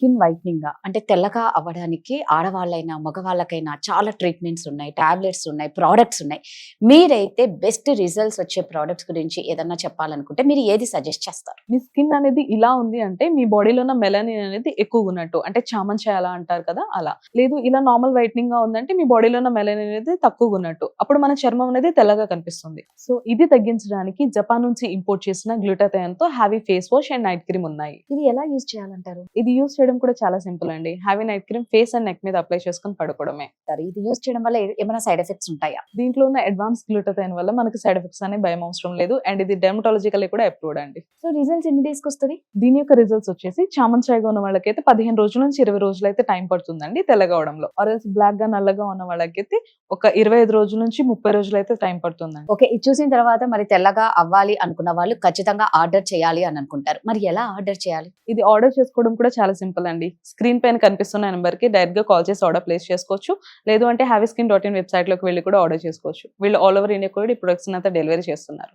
Skin whitening అంటే తెల్లగా అవ్వడానికి ఆడవాళ్ళైనా మగవాళ్ళకైనా చాలా ట్రీట్మెంట్స్ ఉన్నాయి, టాబ్లెట్స్ ఉన్నాయి, ప్రోడక్ట్స్ ఉన్నాయి. మీరైతే బెస్ట్ రిజల్ట్స్ వచ్చే ప్రోడక్ట్స్ గురించి ఏదన్నా చెప్పాలనుకుంటే మీరు ఏది సజెస్ట్ చేస్తారు? మీ స్కిన్ అనేది ఇలా ఉంది అంటే మీ బాడీలో ఉన్న మెలనిన్ అనేది ఎక్కువ ఉన్నట్టు, అంటే చామంచాయ అలా అంటారు కదా అలా. లేదు ఇలా నార్మల్ వైట్నింగ్ గా ఉందంటే మీ బాడీలో ఉన్న మెలనిన్ అనేది తక్కువ ఉన్నట్టు, అప్పుడు మన చర్మం అనేది తెల్లగా కనిపిస్తుంది. సో ఇది తగ్గించడానికి జపాన్ నుంచి ఇంపోర్ట్ చేసిన గ్లూటాథయోన్ తో heavy face wash and night cream ఉన్నాయి. ఇది ఎలా యూజ్ చేయాలంటారు? ఇది యూజ్ చేయడం కూడా చాలా సింపుల్ అండి. Heavy night cream face and neck మీద అప్లై చేసుకుని పడుకోవడమే. ఇది యూజ్ చేయడం వల్ల ఏమైనా సైడ్ ఎఫెక్ట్స్ ఉంటాయా? దీంట్లో ఉన్న అడ్వాన్స్ గ్లూటాథయోన్ వల్ల మనకి సైడ్ ఎఫెక్ట్స్ అనే భయం అవసరం లేదు, అండ్ ఇది డెర్మటాలజికల్ కూడా అప్రూవ్డ్ అండి. సో రిజల్ట్స్ ఎన్ని డేస్ కి వస్తుంది? దీని యొక్క రిజల్ట్స్ వచ్చేసి చామంచాయగా ఉన్న వాళ్ళకైతే 15 రోజుల నుంచి 20 రోజులు అయితే టైం పడుతుందండి తెల్లగా అవడంలో. ఆర్ఎల్స్ బ్లాక్ గా నల్లగా ఉన్న వాళ్ళకైతే ఒక 25 రోజుల నుంచి 30 రోజులు అయితే టైం పడుతుందండి. ఓకే, ఇది చూసిన తర్వాత మరి తెల్లగా అవ్వాలి అనుకున్న వాళ్ళు ఖచ్చితంగా ఆర్డర్ చేయాలి అని అనుకుంటారు. మరి ఎలా ఆర్డర్ చేయాలి? ఇది ఆర్డర్ చేసుకోవడం కూడా చాలా సింపుల్ అండి. స్క్రీన్ పైన కనిపిస్తున్న నెంబర్ కి డైరెక్ట్ గా కాల్ చేసి ఆర్డర్ ప్లేస్ చేసుకోవచ్చు. లేదు అంటే haviskin.in వెబ్సైట్ లోకి వెళ్ళి కూడా ఆర్డర్ చేసుకోవచ్చు. వీళ్ళు ఆల్ ఓవర్ ఇండియా కూడా ఈ ప్రొడక్ట్స్ అంతా డెలివరీ చేస్తున్నారు.